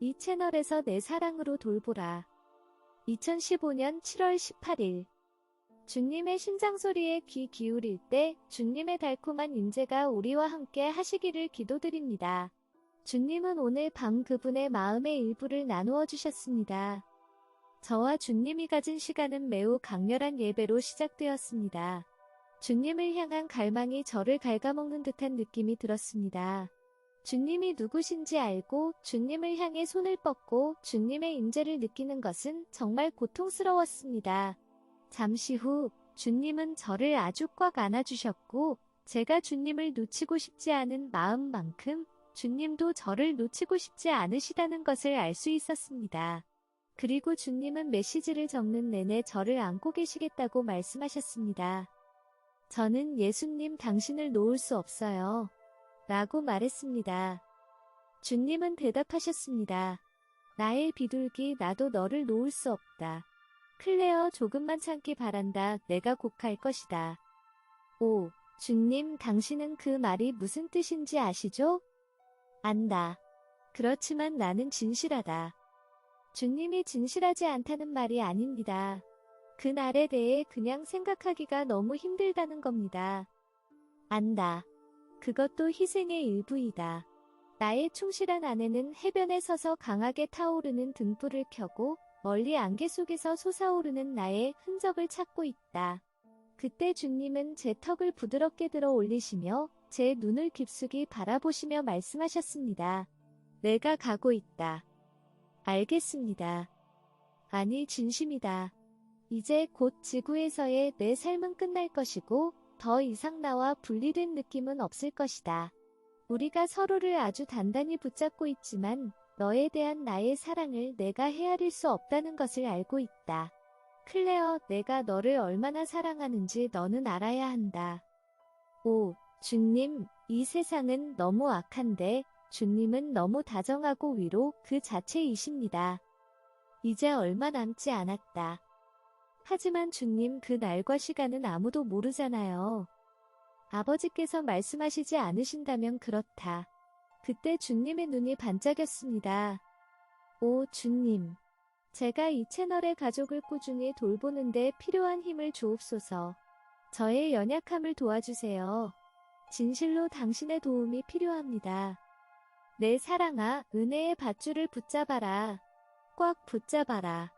이 채널에서 내 사랑으로 돌보라. 2015년 7월 18일 주님의 심장소리에 귀 기울일 때 주님의 달콤한 임재가 우리와 함께 하시기를 기도드립니다. 주님은 오늘 밤 그분의 마음의 일부를 나누어 주셨습니다. 저와 주님이 가진 시간은 매우 강렬한 예배로 시작되었습니다. 주님을 향한 갈망이 저를 갉아먹는 듯한 느낌이 들었습니다. 주님이 누구신지 알고 주님을 향해 손을 뻗고 주님의 임재를 느끼는 것은 정말 고통스러웠습니다. 잠시 후 주님은 저를 아주 꽉 안아주셨고 제가 주님을 놓치고 싶지 않은 마음만큼 주님도 저를 놓치고 싶지 않으시다는 것을 알 수 있었습니다. 그리고 주님은 메시지를 적는 내내 저를 안고 계시겠다고 말씀하셨습니다. 저는 예수님 당신을 놓을 수 없어요. 라고 말했습니다. 주님은 대답하셨습니다. 나의 비둘기 나도 너를 놓을 수 없다. 클레어 조금만 참기 바란다. 내가 곧 갈 것이다. 오, 주님 당신은 그 말이 무슨 뜻인지 아시죠? 안다. 그렇지만 나는 진실하다. 주님이 진실하지 않다는 말이 아닙니다. 그 날에 대해 그냥 생각하기가 너무 힘들다는 겁니다. 안다. 그것도 희생의 일부이다. 나의 충실한 아내는 해변에 서서 강하게 타오르는 등불을 켜고 멀리 안개 속에서 솟아오르는 나의 흔적을 찾고 있다. 그때 주님은 제 턱을 부드럽게 들어 올리시며 제 눈을 깊숙이 바라보시며 말씀하셨습니다. 내가 가고 있다. 알겠습니다. 아니 진심이다. 이제 곧 지구에서의 내 삶은 끝날 것이고 더 이상 나와 분리된 느낌은 없을 것이다. 우리가 서로를 아주 단단히 붙잡고 있지만 너에 대한 나의 사랑을 내가 헤아릴 수 없다는 것을 알고 있다. 클레어, 내가 너를 얼마나 사랑하는지 너는 알아야 한다. 오, 주님, 이 세상은 너무 악한데 주님은 너무 다정하고 위로 그 자체이십니다. 이제 얼마 남지 않았다. 하지만 주님 그 날과 시간은 아무도 모르잖아요. 아버지께서 말씀하시지 않으신다면 그렇다. 그때 주님의 눈이 반짝였습니다. 오 주님, 제가 이 채널의 가족을 꾸준히 돌보는데 필요한 힘을 주옵소서. 저의 연약함을 도와주세요. 진실로 당신의 도움이 필요합니다. 내 사랑아, 은혜의 밧줄을 붙잡아라. 꽉 붙잡아라.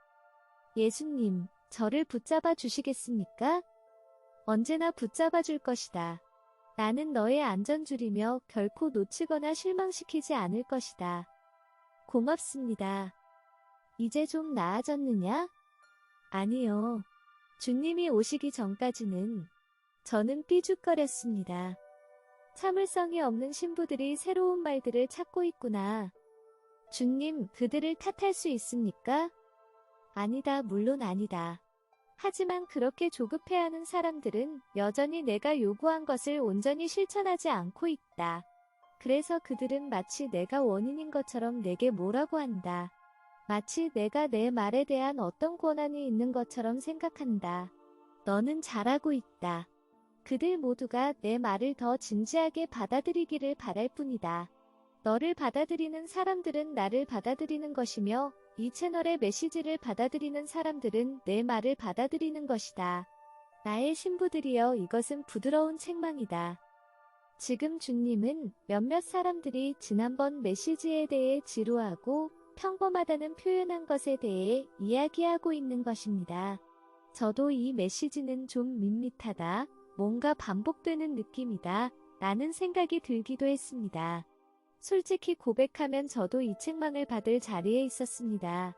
예수님, 저를 붙잡아 주시겠습니까? 언제나 붙잡아 줄 것이다. 나는 너의 안전줄이며 결코 놓치거나 실망시키지 않을 것이다. 고맙습니다. 이제 좀 나아졌느냐? 아니요. 주님이 오시기 전까지는 저는 삐죽거렸습니다. 참을성이 없는 신부들이 새로운 말들을 찾고 있구나. 주님, 그들을 탓할 수 있습니까? 아니다, 물론 아니다. 하지만 그렇게 조급해하는 사람들은 여전히 내가 요구한 것을 온전히 실천하지 않고 있다. 그래서 그들은 마치 내가 원인인 것처럼 내게 뭐라고 한다. 마치 내가 내 말에 대한 어떤 권한이 있는 것처럼 생각한다. 너는 잘하고 있다. 그들 모두가 내 말을 더 진지하게 받아들이기를 바랄 뿐이다. 너를 받아들이는 사람들은 나를 받아들이는 것이며 이 채널의 메시지를 받아들이는 사람들은 내 말을 받아들이는 것이다. 나의 신부들이여, 이것은 부드러운 책망이다. 지금 주님은 몇몇 사람들이 지난번 메시지에 대해 지루하고 평범하다는 표현한 것에 대해 이야기하고 있는 것입니다. 저도 이 메시지는 좀 밋밋하다, 뭔가 반복되는 느낌이다 라는 생각이 들기도 했습니다. 솔직히 고백하면 저도 이 책망을 받을 자리에 있었습니다.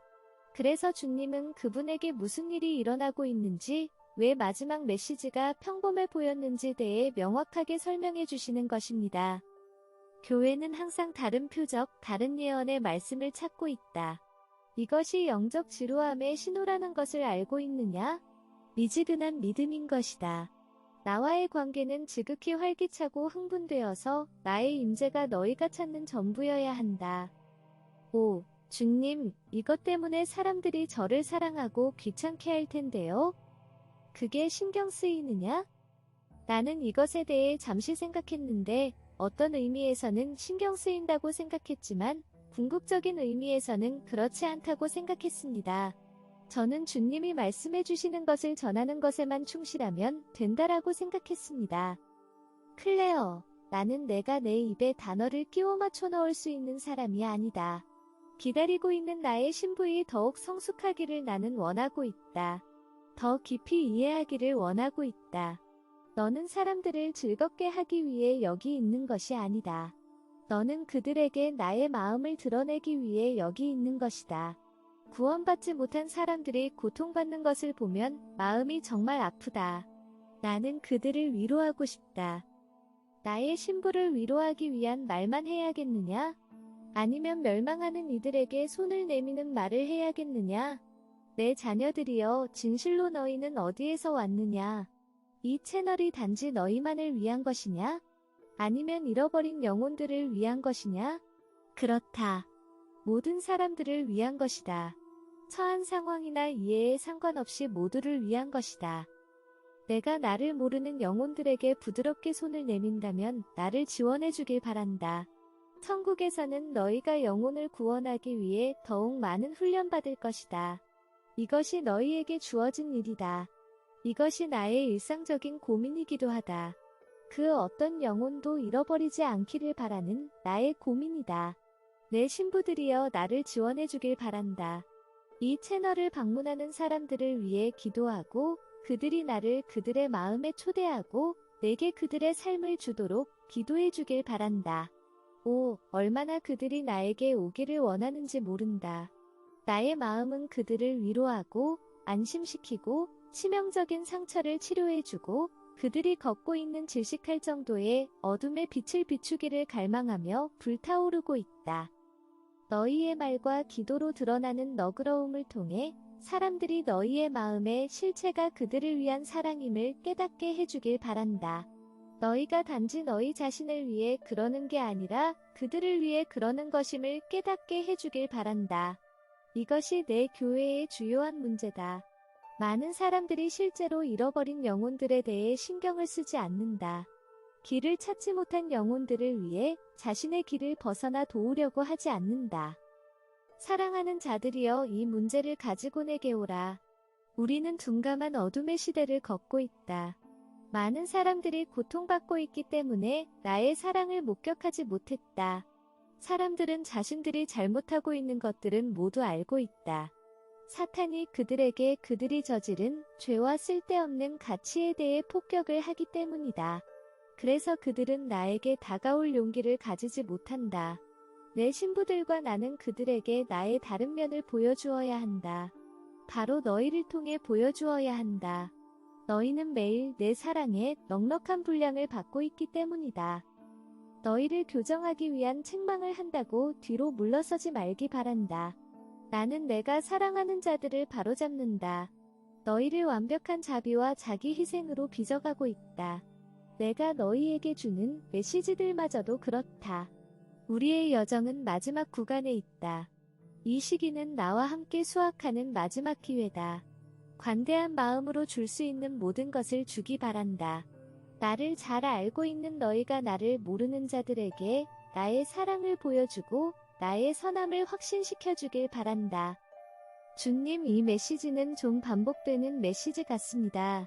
그래서 주님은 그분에게 무슨 일이 일어나고 있는지, 왜 마지막 메시지가 평범해 보였는지에 대해 명확하게 설명해 주시는 것입니다. 교회는 항상 다른 표적, 다른 예언의 말씀을 찾고 있다. 이것이 영적 지루함의 신호라는 것을 알고 있느냐? 미지근한 믿음인 것이다. 나와의 관계는 지극히 활기차고 흥분되어서 나의 임재가 너희가 찾는 전부여야 한다. 오, 주님, 이것 때문에 사람들이 저를 사랑하고 귀찮게 할 텐데요? 그게 신경 쓰이느냐? 나는 이것에 대해 잠시 생각했는데 어떤 의미에서는 신경 쓰인다고 생각했지만 궁극적인 의미에서는 그렇지 않다고 생각했습니다. 저는 주님이 말씀해 주시는 것을 전하는 것에만 충실하면 된다라고 생각했습니다. 클레어, 나는 내가 내 입에 단어를 끼워 맞춰 넣을 수 있는 사람이 아니다. 기다리고 있는 나의 신부이 더욱 성숙하기를 나는 원하고 있다. 더 깊이 이해하기를 원하고 있다. 너는 사람들을 즐겁게 하기 위해 여기 있는 것이 아니다. 너는 그들에게 나의 마음을 드러내기 위해 여기 있는 것이다. 구원받지 못한 사람들이 고통받는 것을 보면 마음이 정말 아프다. 나는 그들을 위로하고 싶다. 나의 신부를 위로하기 위한 말만 해야겠느냐? 아니면 멸망하는 이들에게 손을 내미는 말을 해야겠느냐? 내 자녀들이여, 진실로 너희는 어디에서 왔느냐? 이 채널이 단지 너희만을 위한 것이냐? 아니면 잃어버린 영혼들을 위한 것이냐? 그렇다. 모든 사람들을 위한 것이다. 처한 상황이나 이해에 상관없이 모두를 위한 것이다. 내가 나를 모르는 영혼들에게 부드럽게 손을 내민다면 나를 지원해 주길 바란다. 천국에서는 너희가 영혼을 구원하기 위해 더욱 많은 훈련받을 것이다. 이것이 너희에게 주어진 일이다. 이것이 나의 일상적인 고민이기도 하다. 그 어떤 영혼도 잃어버리지 않기를 바라는 나의 고민이다. 내 신부들이여, 나를 지원해 주길 바란다. 이 채널을 방문하는 사람들을 위해 기도하고 그들이 나를 그들의 마음에 초대하고 내게 그들의 삶을 주도록 기도해 주길 바란다. 오, 얼마나 그들이 나에게 오기를 원하는지 모른다. 나의 마음은 그들을 위로하고 안심시키고 치명적인 상처를 치료해주고 그들이 걷고 있는 질식할 정도의 어둠의 빛을 비추기를 갈망하며 불타오르고 있다. 너희의 말과 기도로 드러나는 너그러움을 통해 사람들이 너희의 마음의 실체가 그들을 위한 사랑임을 깨닫게 해주길 바란다. 너희가 단지 너희 자신을 위해 그러는 게 아니라 그들을 위해 그러는 것임을 깨닫게 해주길 바란다. 이것이 내 교회의 주요한 문제다. 많은 사람들이 실제로 잃어버린 영혼들에 대해 신경을 쓰지 않는다. 길을 찾지 못한 영혼들을 위해 자신의 길을 벗어나 도우려고 하지 않는다. 사랑하는 자들이여, 이 문제를 가지고 내게 오라. 우리는 둔감한 어둠의 시대를 걷고 있다. 많은 사람들이 고통받고 있기 때문에 나의 사랑을 목격하지 못했다. 사람들은 자신들이 잘못하고 있는 것들은 모두 알고 있다. 사탄이 그들에게 그들이 저지른 죄와 쓸데없는 가치에 대해 폭격을 하기 때문이다. 그래서 그들은 나에게 다가올 용기를 가지지 못한다. 내 신부들과 나는 그들에게 나의 다른 면을 보여주어야 한다. 바로 너희를 통해 보여주어야 한다. 너희는 매일 내 사랑에 넉넉한 분량을 받고 있기 때문이다. 너희를 교정하기 위한 책망을 한다고 뒤로 물러서지 말기 바란다. 나는 내가 사랑하는 자들을 바로잡는다. 너희를 완벽한 자비와 자기 희생으로 빚어가고 있다. 내가 너희에게 주는 메시지들마저도 그렇다. 우리의 여정은 마지막 구간에 있다. 이 시기는 나와 함께 수확하는 마지막 기회다. 관대한 마음으로 줄 수 있는 모든 것을 주기 바란다. 나를 잘 알고 있는 너희가 나를 모르는 자들에게 나의 사랑을 보여주고 나의 선함을 확신시켜 주길 바란다. 주님, 이 메시지는 좀 반복되는 메시지 같습니다.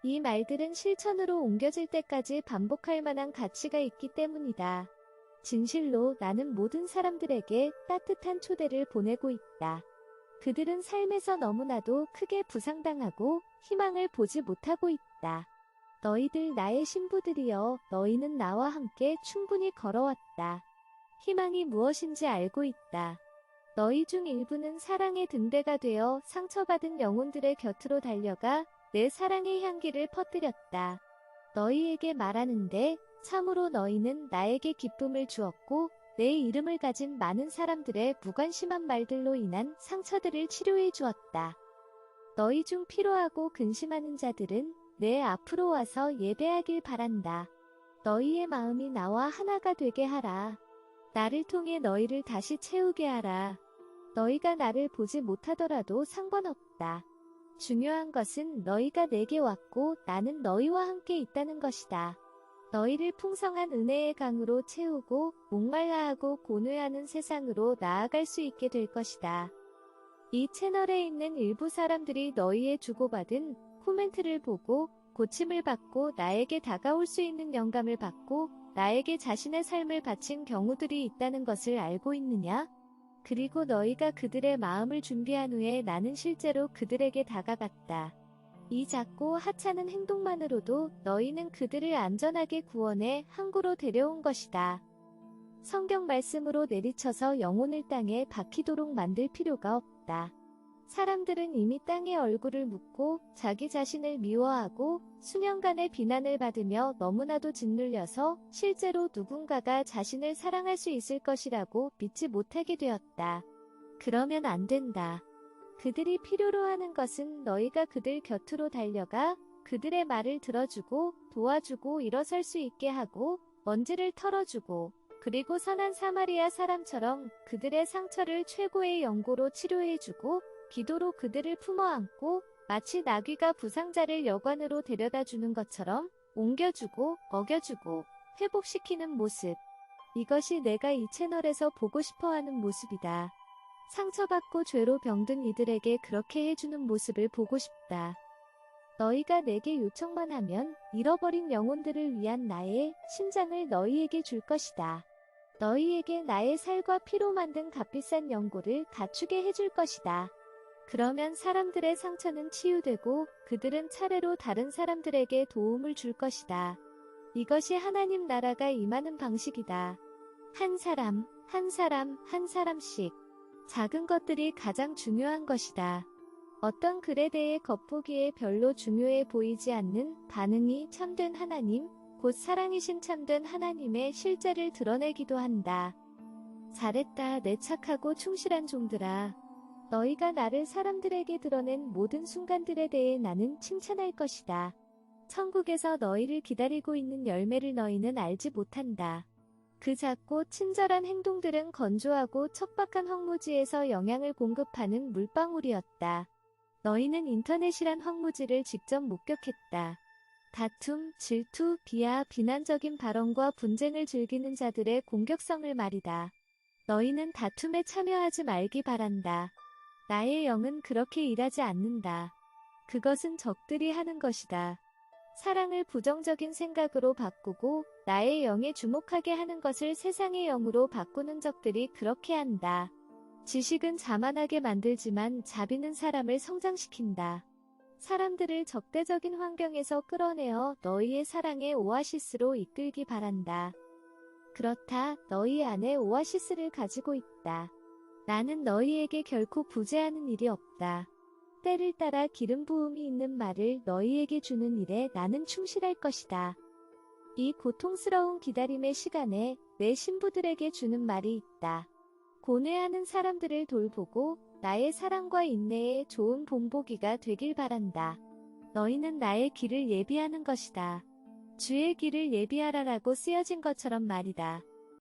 이 말들은 실천으로 옮겨질 때까지 반복할 만한 가치가 있기 때문이다. 진실로 나는 모든 사람들에게 따뜻한 초대를 보내고 있다. 그들은 삶에서 너무나도 크게 부상당하고 희망을 보지 못하고 있다. 너희들 나의 신부들이여, 너희는 나와 함께 충분히 걸어왔다. 희망이 무엇인지 알고 있다. 너희 중 일부는 사랑의 등대가 되어 상처받은 영혼들의 곁으로 달려가 내 사랑의 향기를 퍼뜨렸다. 너희에게 말하는데 참으로 너희는 나에게 기쁨을 주었고 내 이름을 가진 많은 사람들의 무관심한 말들로 인한 상처들을 치료해 주었다. 너희 중 피로하고 근심하는 자들은 내 앞으로 와서 예배하길 바란다. 너희의 마음이 나와 하나가 되게 하라. 나를 통해 너희를 다시 채우게 하라. 너희가 나를 보지 못하더라도 상관없다. 중요한 것은 너희가 내게 왔고 나는 너희와 함께 있다는 것이다. 너희를 풍성한 은혜의 강으로 채우고 목말라 하고 고뇌하는 세상으로 나아갈 수 있게 될 것이다. 이 채널에 있는 일부 사람들이 너희의 주고받은 코멘트를 보고 고침을 받고 나에게 다가올 수 있는 영감을 받고 나에게 자신의 삶을 바친 경우들이 있다는 것을 알고 있느냐? 그리고 너희가 그들의 마음을 준비한 후에 나는 실제로 그들에게 다가갔다. 이 작고 하찮은 행동만으로도 너희는 그들을 안전하게 구원해 항구로 데려온 것이다. 성경 말씀으로 내리쳐서 영혼을 땅에 박히도록 만들 필요가 없다. 사람들은 이미 땅에 얼굴을 묻고 자기 자신을 미워하고 수년간의 비난을 받으며 너무나도 짓눌려서 실제로 누군가가 자신을 사랑할 수 있을 것이라고 믿지 못하게 되었다. 그러면 안 된다. 그들이 필요로 하는 것은 너희가 그들 곁으로 달려가 그들의 말을 들어주고 도와주고 일어설 수 있게 하고 먼지를 털어주고 그리고 선한 사마리아 사람처럼 그들의 상처를 최고의 연고로 치료해주고 기도로 그들을 품어안고 마치 나귀가 부상자를 여관으로 데려다 주는 것처럼 옮겨주고 먹여주고 회복시키는 모습. 이것이 내가 이 채널에서 보고 싶어하는 모습이다. 상처받고 죄로 병든 이들에게 그렇게 해주는 모습을 보고 싶다. 너희가 내게 요청만 하면 잃어버린 영혼들을 위한 나의 심장을 너희에게 줄 것이다. 너희에게 나의 살과 피로 만든 값비싼 연고를 갖추게 해줄 것이다. 그러면 사람들의 상처는 치유되고 그들은 차례로 다른 사람들에게 도움을 줄 것이다. 이것이 하나님 나라가 임하는 방식이다. 한 사람, 한 사람, 한 사람씩. 작은 것들이 가장 중요한 것이다. 어떤 글에 대해 겉보기에 별로 중요해 보이지 않는 반응이 참된 하나님, 곧 사랑이신 참된 하나님의 실제를 드러내기도 한다. 잘했다, 내 착하고 충실한 종들아. 너희가 나를 사람들에게 드러낸 모든 순간들에 대해 나는 칭찬할 것이다. 천국에서 너희를 기다리고 있는 열매를 너희는 알지 못한다. 그 작고 친절한 행동들은 건조하고 척박한 황무지에서 영양을 공급하는 물방울이었다. 너희는 인터넷이란 황무지를 직접 목격했다. 다툼, 질투, 비하, 비난적인 발언과 분쟁을 즐기는 자들의 공격성을 말이다. 너희는 다툼에 참여하지 말기 바란다. 나의 영은 그렇게 일하지 않는다. 그것은 적들이 하는 것이다. 사랑을 부정적인 생각으로 바꾸고 나의 영에 주목하게 하는 것을 세상의 영으로 바꾸는 적들이 그렇게 한다. 지식은 자만하게 만들지만 자비는 사람을 성장시킨다. 사람들을 적대적인 환경에서 끌어내어 너희의 사랑의 오아시스로 이끌기 바란다. 그렇다, 너희 안에 오아시스를 가지고 있다. 나는 너희에게 결코 부재하는 일이 없다. 때를 따라 기름 부음이 있는 말을 너희에게 주는 일에 나는 충실할 것이다. 이 고통스러운 기다림의 시간에 내 신부들에게 주는 말이 있다. 고뇌하는 사람들을 돌보고 나의 사랑과 인내의 좋은 본보기가 되길 바란다. 너희는 나의 길을 예비하는 것이다. 주의 길을 예비하라라고 쓰여진 것처럼 말이다.